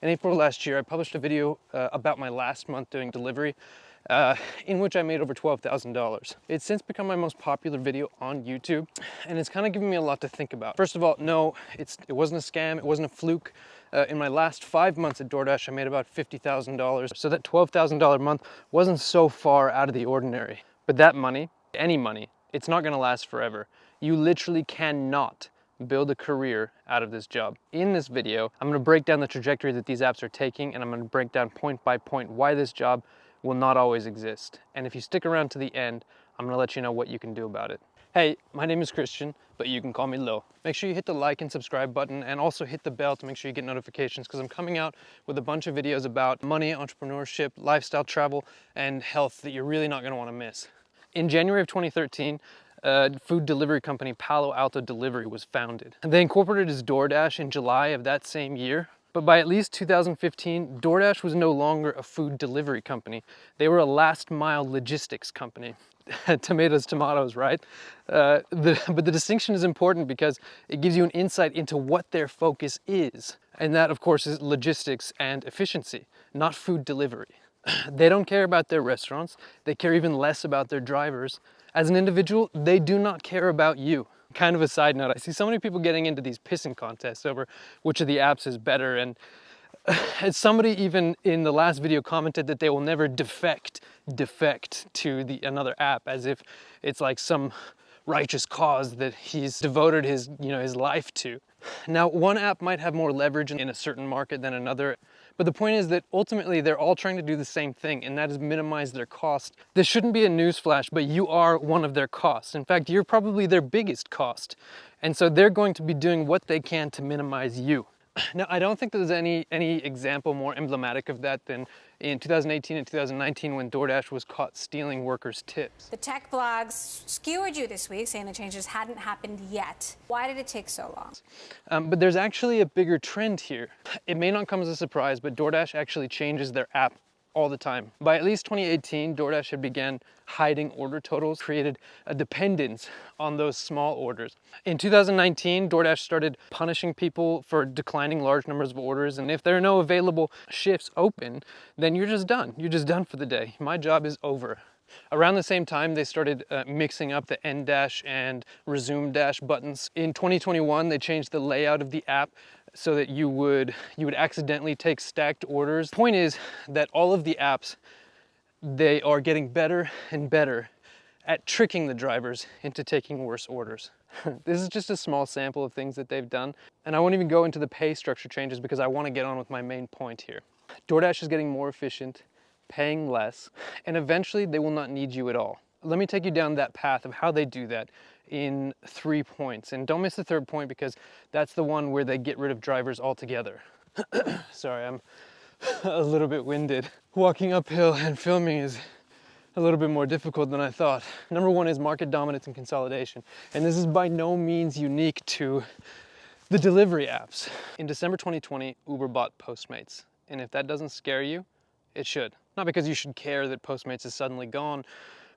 In April last year, I published a video about my last month doing delivery, in which I made over $12,000. It's since become my most popular video on YouTube, and it's kind of given me a lot to think about. First of all, no, it wasn't a scam, it wasn't a fluke. In my last 5 months at Doordash, I made about $50,000. So that $12,000 month wasn't so far out of the ordinary. But that money, any money, it's not gonna last forever. You literally cannot build a career out of this job. In this video, I'm gonna break down the trajectory that these apps are taking, and I'm gonna break down point by point why this job will not always exist. And if you stick around to the end, I'm gonna let you know what you can do about it. Hey, my name is Christian, but you can call me Lo. Make sure you hit the like and subscribe button, and also hit the bell to make sure you get notifications, because I'm coming out with a bunch of videos about money, entrepreneurship, lifestyle, travel, and health that you're really not gonna wanna miss. In January of 2013, food delivery company Palo Alto Delivery was founded. They incorporated as Doordash in July of that same year. But by at least 2015, Doordash was no longer a food delivery company. They were a last mile logistics company. Tomatoes, tomatoes, right? But the distinction is important because it gives you an insight into what their focus is. And that, of course, is logistics and efficiency, not food delivery. They don't care about their restaurants. They care even less about their drivers. As an individual, they do not care about you. Kind of a side note, I see so many people getting into these pissing contests over which of the apps is better, and somebody even in the last video commented that they will never defect to another app, as if it's like some righteous cause that he's devoted his life to. Now, one app might have more leverage in a certain market than another, but the point is that ultimately they're all trying to do the same thing, and that is minimize their cost. This shouldn't be a newsflash, but you are one of their costs. In fact, you're probably their biggest cost. And so they're going to be doing what they can to minimize you. Now, I don't think there's any example more emblematic of that than in 2018 and 2019 when Doordash was caught stealing workers' tips. The tech blogs skewered you this week, saying the changes hadn't happened yet. Why did it take so long? But there's actually a bigger trend here. It may not come as a surprise, but Doordash actually changes their app all the time. By at least 2018, Doordash had began hiding order totals, created a dependence on those small orders. In 2019, Doordash started punishing people for declining large numbers of orders, and if there are no available shifts open, then you're just done. You're just done for the day. My job is over. Around the same time, they started mixing up the end dash and resume dash buttons. In 2021, they changed the layout of the app so that you would accidentally take stacked orders. The point is that all of the apps, they are getting better and better at tricking the drivers into taking worse orders. This is just a small sample of things that they've done, and I won't even go into the pay structure changes because I want to get on with my main point here. Doordash is getting more efficient, paying less, and eventually they will not need you at all. Let me take you down that path of how they do that in 3 points. And don't miss the third point, because that's the one where they get rid of drivers altogether. Sorry, I'm a little bit winded. Walking uphill and filming is a little bit more difficult than I thought. Number one is market dominance and consolidation. And this is by no means unique to the delivery apps. In December 2020, Uber bought Postmates. And if that doesn't scare you, it should. Not because you should care that Postmates is suddenly gone,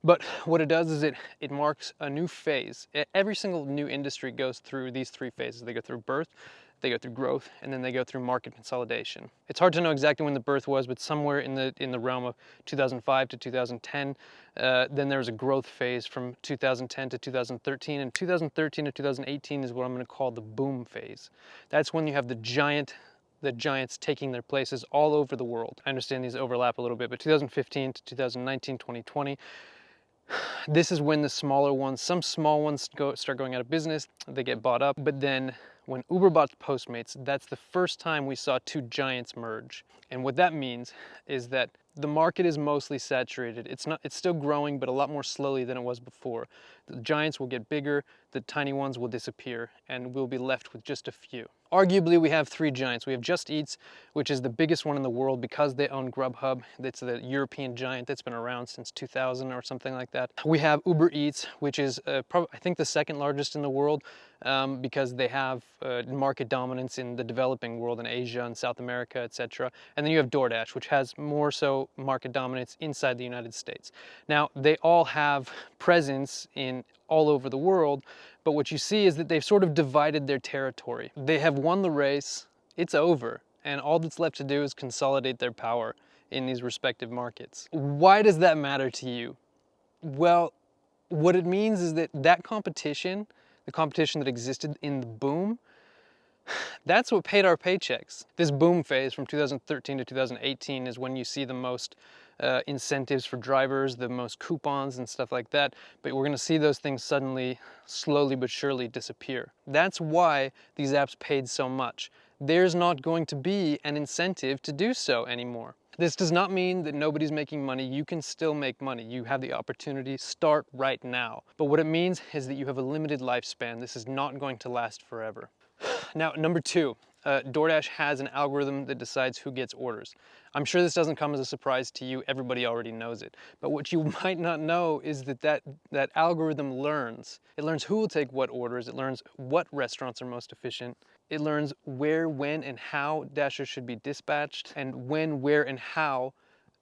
but what it does is it marks a new phase. Every single new industry goes through these 3 phases. They go through birth, they go through growth, and then they go through market consolidation. It's hard to know exactly when the birth was, but somewhere in the realm of 2005 to 2010. Then there was a growth phase from 2010 to 2013, and 2013 to 2018 is what I'm going to call the boom phase. That's when you have the giants taking their places all over the world. I understand these overlap a little bit, but 2015 to 2019, 2020, this is when the smaller ones, some small ones start going out of business, they get bought up. But then when Uber bought Postmates, that's the first time we saw 2 giants merge. And what that means is that the market is mostly saturated. It's still growing, but a lot more slowly than it was before. The giants will get bigger, the tiny ones will disappear, and we'll be left with just a few. Arguably, we have 3 giants. We have Just Eats, which is the biggest one in the world because they own Grubhub. It's the European giant that's been around since 2000 or something like that. We have Uber Eats, which is I think the 2nd largest in the world because they have market dominance in the developing world, in Asia and South America, etc. And then you have Doordash, which has more so market dominance inside the United States. Now, they all have presence in all over the world, but what you see is that they've sort of divided their territory. They have won the race, it's over, and all that's left to do is consolidate their power in these respective markets. Why does that matter to you? Well, what it means is that competition, the competition that existed in the boom, that's what paid our paychecks. This boom phase from 2013 to 2018 is when you see the most incentives for drivers, the most coupons and stuff like that, but we're gonna see those things suddenly, slowly but surely disappear. That's why these apps paid so much. There's not going to be an incentive to do so anymore. This does not mean that nobody's making money. You can still make money. You have the opportunity, start right now. But what it means is that you have a limited lifespan. This is not going to last forever. Now, number two, DoorDash has an algorithm that decides who gets orders. I'm sure this doesn't come as a surprise to you. Everybody already knows it. But what you might not know is that algorithm learns. It learns who will take what orders. It learns what restaurants are most efficient. It learns where, when, and how Dashers should be dispatched, and when, where, and how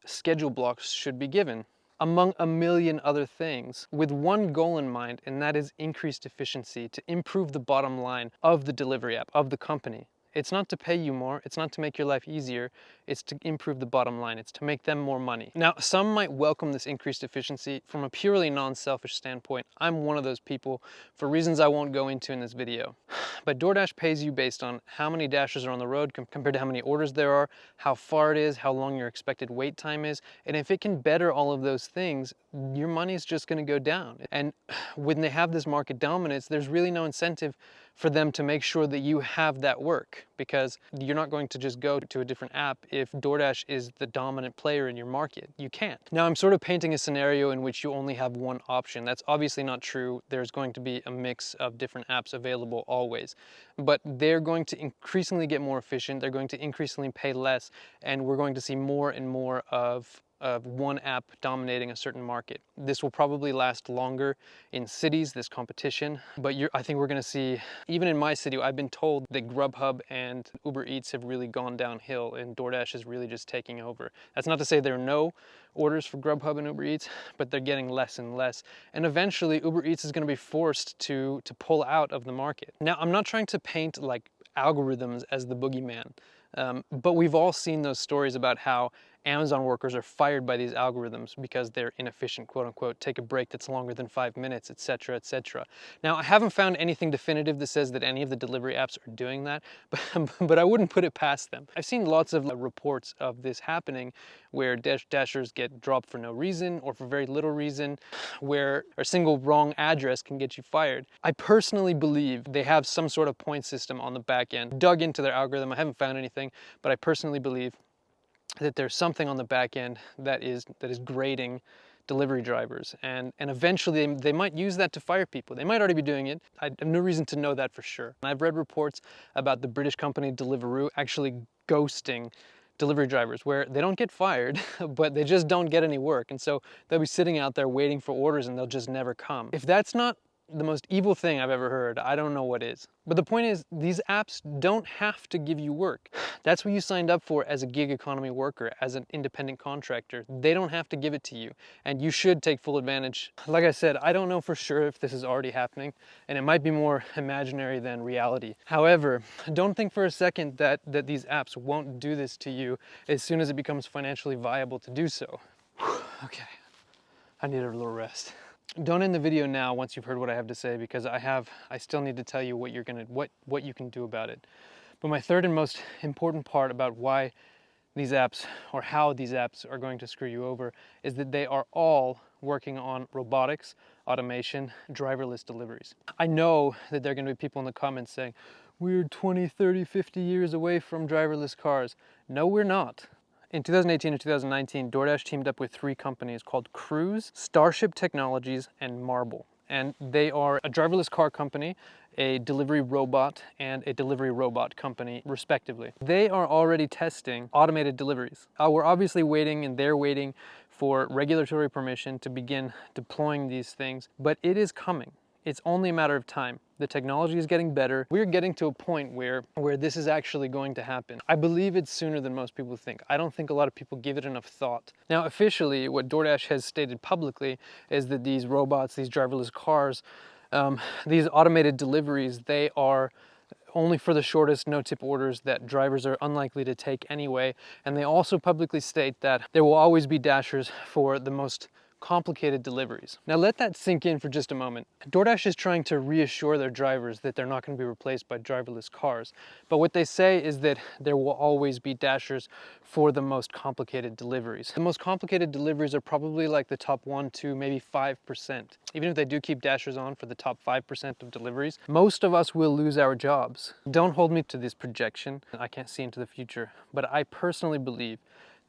schedule blocks should be given, among a million other things, with one goal in mind, and that is increased efficiency, to improve the bottom line of the delivery app, of the company. It's not to pay you more, it's not to make your life easier, it's to improve the bottom line, it's to make them more money. Now, some might welcome this increased efficiency from a purely non-selfish standpoint. I'm one of those people, for reasons I won't go into in this video. But DoorDash pays you based on how many Dashers are on the road compared to how many orders there are, how far it is, how long your expected wait time is, and if it can better all of those things, your money's just gonna go down. And when they have this market dominance, there's really no incentive for them to make sure that you have that work, because you're not going to just go to a different app if DoorDash is the dominant player in your market. You can't. Now, I'm sort of painting a scenario in which you only have one option. That's obviously not true. There's going to be a mix of different apps available always, but they're going to increasingly get more efficient. They're going to increasingly pay less, and we're going to see more and more of one app dominating a certain market. This will probably last longer in cities, this competition, but I think we're gonna see, even in my city, I've been told that Grubhub and Uber Eats have really gone downhill and DoorDash is really just taking over. That's not to say there are no orders for Grubhub and Uber Eats, but they're getting less and less. And eventually Uber Eats is gonna be forced to pull out of the market. Now, I'm not trying to paint like algorithms as the boogeyman, but we've all seen those stories about how Amazon workers are fired by these algorithms because they're inefficient, quote unquote, take a break that's longer than 5 minutes, etc., etc. Now, I haven't found anything definitive that says that any of the delivery apps are doing that, but I wouldn't put it past them. I've seen lots of reports of this happening where Dashers get dropped for no reason or for very little reason, where a single wrong address can get you fired. I personally believe they have some sort of point system on the back end. Dug into their algorithm, I haven't found anything, but I personally believe that there's something on the back end that is grading delivery drivers, and eventually they might use that to fire people. They might already be doing it. I have no reason to know that for sure. I've read reports about the British company Deliveroo actually ghosting delivery drivers, where they don't get fired, but they just don't get any work, and so they'll be sitting out there waiting for orders and they'll just never come. If that's not the most evil thing I've ever heard, I don't know what is. But the point is, these apps don't have to give you work. That's what you signed up for as a gig economy worker, as an independent contractor. They don't have to give it to you, and you should take full advantage. Like I said, I don't know for sure if this is already happening, and it might be more imaginary than reality. However, don't think for a second that these apps won't do this to you as soon as it becomes financially viable to do so. Okay, I need a little rest. Don't end the video now once you've heard what I have to say, because I still need to tell you what you can do about it. But my third and most important part about why these apps, or how these apps are going to screw you over, is that they are all working on robotics, automation, driverless deliveries. I know that there are going to be people in the comments saying, we're 20, 30, 50 years away from driverless cars. No, we're not. In 2018 and 2019, DoorDash teamed up with 3 companies called Cruise, Starship Technologies, and Marble. And they are a driverless car company, a delivery robot, and a delivery robot company, respectively. They are already testing automated deliveries. We're obviously waiting, and they're waiting for regulatory permission to begin deploying these things, but it is coming. It's only a matter of time. The technology is getting better. We're getting to a point where this is actually going to happen. I believe it's sooner than most people think. I don't think a lot of people give it enough thought. Now, officially, what DoorDash has stated publicly is that these robots, these driverless cars, these automated deliveries, they are only for the shortest no-tip orders that drivers are unlikely to take anyway. And they also publicly state that there will always be dashers for the most complicated deliveries. Now let that sink in for just a moment. DoorDash is trying to reassure their drivers that they're not going to be replaced by driverless cars. But what they say is that there will always be dashers for the most complicated deliveries. The most complicated deliveries are probably like the top 1 to maybe 5%. Even if they do keep dashers on for the top 5% of deliveries, most of us will lose our jobs. Don't hold me to this projection. I can't see into the future, but I personally believe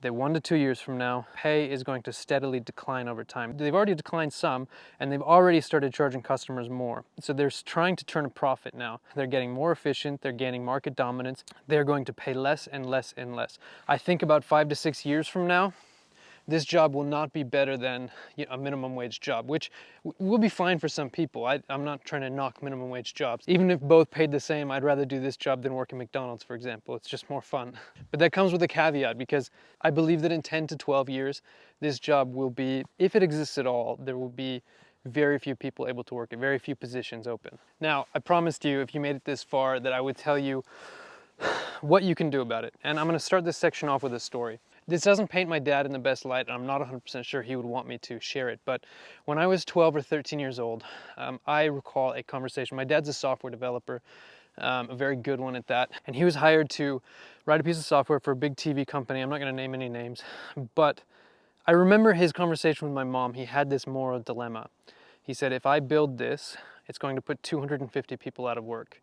that 1 to 2 years from now, pay is going to steadily decline over time. They've already declined some, and they've already started charging customers more. So they're trying to turn a profit now. They're getting more efficient, they're gaining market dominance, they're going to pay less and less and less. I think about 5 to 6 years from now, this job will not be better than a minimum wage job, which will be fine for some people. I'm not trying to knock minimum wage jobs. Even if both paid the same, I'd rather do this job than work at McDonald's, for example. It's just more fun. But that comes with a caveat, because I believe that in 10 to 12 years, this job will be, if it exists at all, there will be very few people able to work it, very few positions open. Now, I promised you, if you made it this far, that I would tell you what you can do about it. And I'm going to start this section off with a story. This doesn't paint my dad in the best light, and I'm not 100% sure he would want me to share it, but when I was 12 or 13 years old, I recall a conversation. My dad's a software developer, a very good one at that, and he was hired to write a piece of software for a big TV company. I'm not going to name any names, but I remember his conversation with my mom. He had this moral dilemma. He said, if I build this, it's going to put 250 people out of work.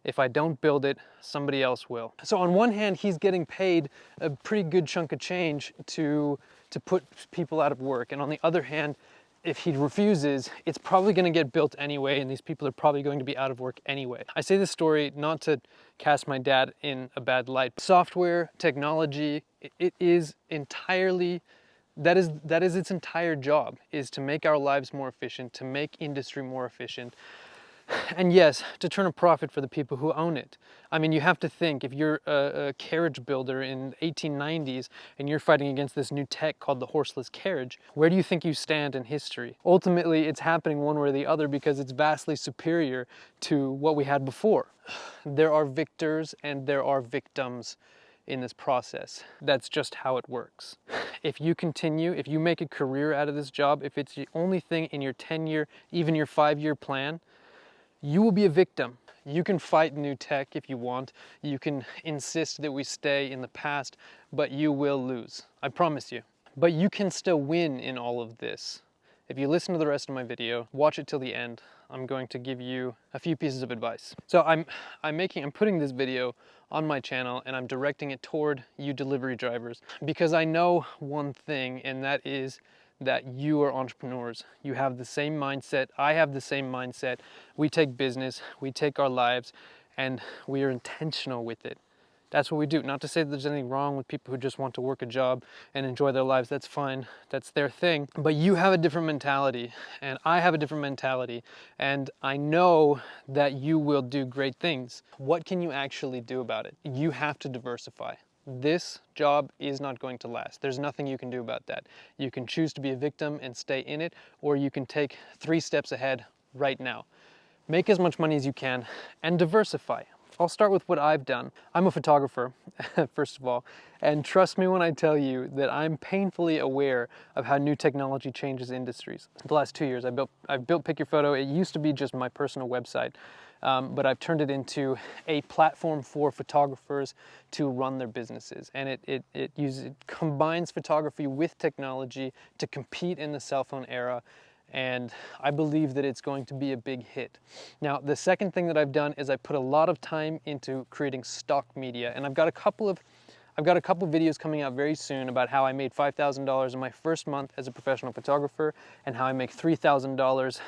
If I don't build it, somebody else will. So on one hand, he's getting paid a pretty good chunk of change to put people out of work. And on the other hand, if he refuses, it's probably going to get built anyway, and these people are probably going to be out of work anyway. I say this story not to cast my dad in a bad light. Software, technology, it is entirely, that is its entire job, is to make our lives more efficient, to make industry more efficient. And yes, to turn a profit for the people who own it. I mean, you have to think, if you're a carriage builder in the 1890s and you're fighting against this new tech called the horseless carriage, where do you think you stand in history? Ultimately, it's happening one way or the other because it's vastly superior to what we had before. There are victors and there are victims in this process. That's just how it works. If you continue, if you make a career out of this job, if it's the only thing in your 10-year, even your 5-year plan, you will be a victim. You can fight new tech if you want. You can insist that we stay in the past, but you will lose. I promise you. But you can still win in all of this. If you listen to the rest of my video, watch it till the end, I'm going to give you a few pieces of advice. So I'm putting this video on my channel, and I'm directing it toward you delivery drivers, because I know one thing, and that is that you are entrepreneurs. You have the same mindset. I have the same mindset. We take business, we take our lives, and we are intentional with it. That's what we do. Not to say that there's anything wrong with people who just want to work a job and enjoy their lives. That's fine. That's their thing. But you have a different mentality, and I have a different mentality, and I know that you will do great things. What can you actually do about it? You have to diversify. This job is not going to last. There's nothing you can do about that. You can choose to be a victim and stay in it, or you can take 3 steps ahead right now. Make as much money as you can and diversify. I'll start with what I've done. I'm a photographer, first of all, and trust me when I tell you that I'm painfully aware of how new technology changes industries. The last 2 years, I've built Pick Your Photo. It used to be just my personal website, but I've turned it into a platform for photographers to run their businesses. And it combines photography with technology to compete in the cell phone era. And I believe that it's going to be a big hit. Now, the second thing that I've done is I put a lot of time into creating stock media, and I've got a couple of videos coming out very soon about how I made $5,000 in my first month as a professional photographer, and how I make $3,000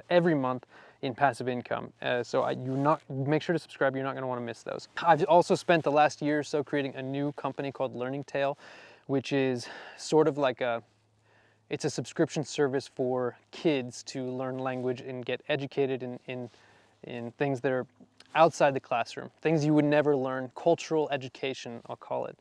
every month in passive income. Make sure to subscribe. You're not going to want to miss those. I've also spent the last year or so creating a new company called Learning Tail, which is sort of like it's a subscription service for kids to learn language and get educated in things that are outside the classroom, things you would never learn, cultural education, I'll call it.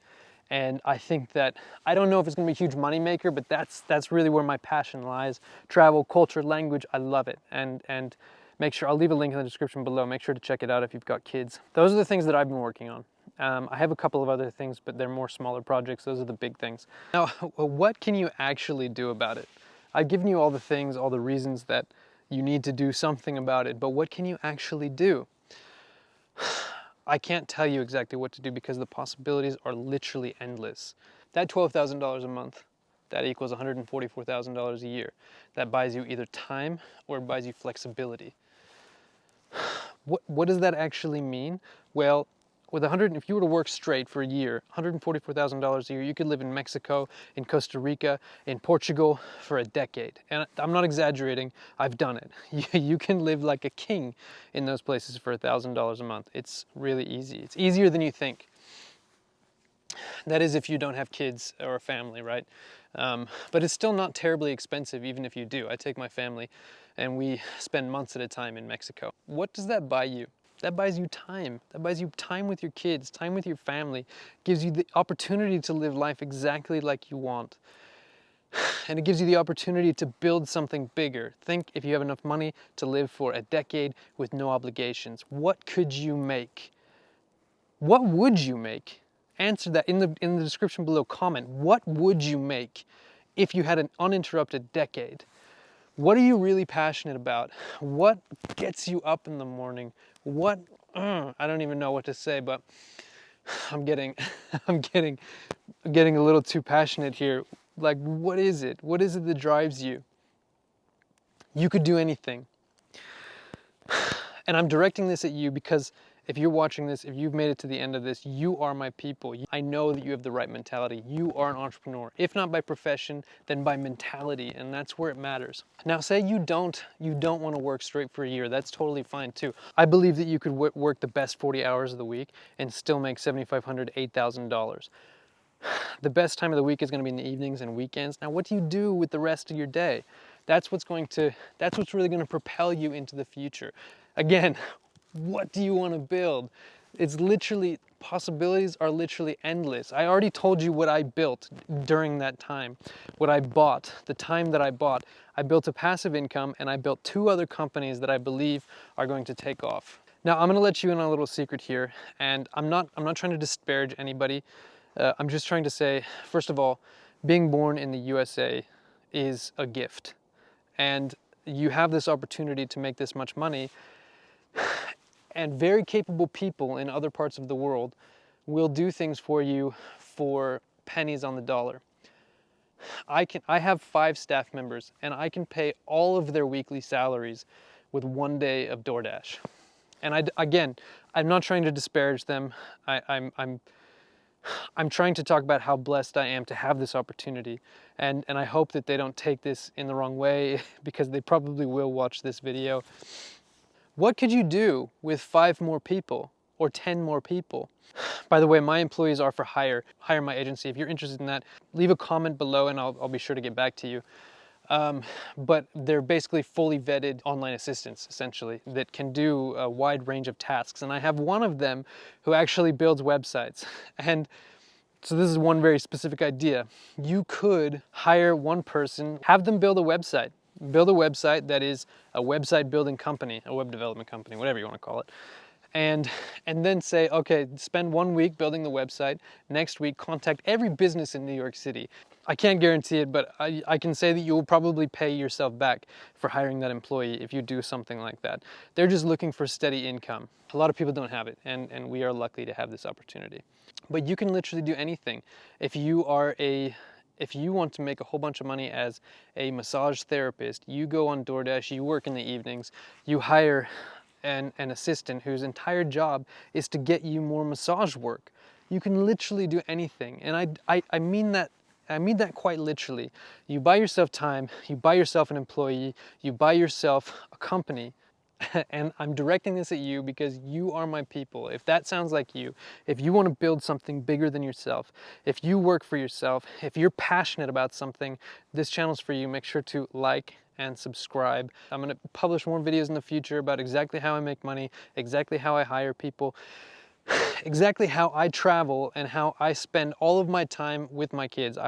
And I think that, I don't know if it's going to be a huge moneymaker, but that's really where my passion lies. Travel, culture, language, I love it. And make sure, I'll leave a link in the description below. Make sure to check it out if you've got kids. Those are the things that I've been working on. I have a couple of other things, but they're more smaller projects. Those are the big things. Now, what can you actually do about it? I've given you all the things, all the reasons that you need to do something about it, but what can you actually do? I can't tell you exactly what to do because the possibilities are literally endless. That $12,000 a month, that equals $144,000 a year. That buys you either time or it buys you flexibility. What does that actually mean? Well, if you were to work straight for a year, $144,000 a year, you could live in Mexico, in Costa Rica, in Portugal for a decade. And I'm not exaggerating, I've done it. You can live like a king in those places for $1,000 a month. It's really easy. It's easier than you think. That is if you don't have kids or a family, right? But it's still not terribly expensive even if you do. I take my family and we spend months at a time in Mexico. What does that buy you? That buys you time. That buys you time with your kids, time with your family, gives you the opportunity to live life exactly like you want. And it gives you the opportunity to build something bigger. Think if you have enough money to live for a decade with no obligations. What could you make? What would you make? Answer that in the description below. Comment, what would you make if you had an uninterrupted decade? What are you really passionate about? What gets you up in the morning? I don't even know what to say, but I'm getting a little too passionate here. Like, what is it? What is it that drives you? You could do anything. And I'm directing this at you because if you're watching this, if you've made it to the end of this, you are my people. I know that you have the right mentality. You are an entrepreneur, if not by profession, then by mentality, and that's where it matters. Now, say you don't want to work straight for a year. That's totally fine too. I believe that you could work the best 40 hours of the week and still make $7,500 to $8,000. The best time of the week is going to be in the evenings and weekends. Now, what do you do with the rest of your day? That's what's really going to propel you into the future. Again, what do you want to build? It's literally, possibilities are literally endless. I already told you what I built during that time, what I bought, the time that I bought. I built a passive income and I built 2 other companies that I believe are going to take off. Now, I'm going to let you in on a little secret here, and I'm not trying to disparage anybody. I'm just trying to say, first of all, being born in the USA is a gift, and you have this opportunity to make this much money. And very capable people in other parts of the world will do things for you for pennies on the dollar. I have 5 staff members and I can pay all of their weekly salaries with 1 day of Doordash. And I'm not trying to disparage them. I'm trying to talk about how blessed I am to have this opportunity. And I hope that they don't take this in the wrong way because they probably will watch this video. What could you do with 5 more people or 10 more people? By the way, my employees are for hire. Hire my agency. If you're interested in that, leave a comment below and I'll be sure to get back to you. But they're basically fully vetted online assistants, essentially, that can do a wide range of tasks. And I have one of them who actually builds websites. And so this is one very specific idea. You could hire one person, have them build a website. Build a website that is a website building company, a web development company, whatever you want to call it. And then say, okay, spend 1 week building the website. Next week, contact every business in New York City. I can't guarantee it, but I can say that you will probably pay yourself back for hiring that employee if you do something like that. They're just looking for steady income. A lot of people don't have it, and we are lucky to have this opportunity. But you can literally do anything. If you want to make a whole bunch of money as a massage therapist, you go on Doordash, you work in the evenings, you hire an assistant whose entire job is to get you more massage work. You can literally do anything. And I mean that quite literally. You buy yourself time, you buy yourself an employee, you buy yourself a company. And I'm directing this at you because you are my people. If that sounds like you, if you want to build something bigger than yourself, if you work for yourself, if you're passionate about something, this channel's for you. Make sure to like and subscribe. I'm going to publish more videos in the future about exactly how I make money, exactly how I hire people, exactly how I travel and how I spend all of my time with my kids.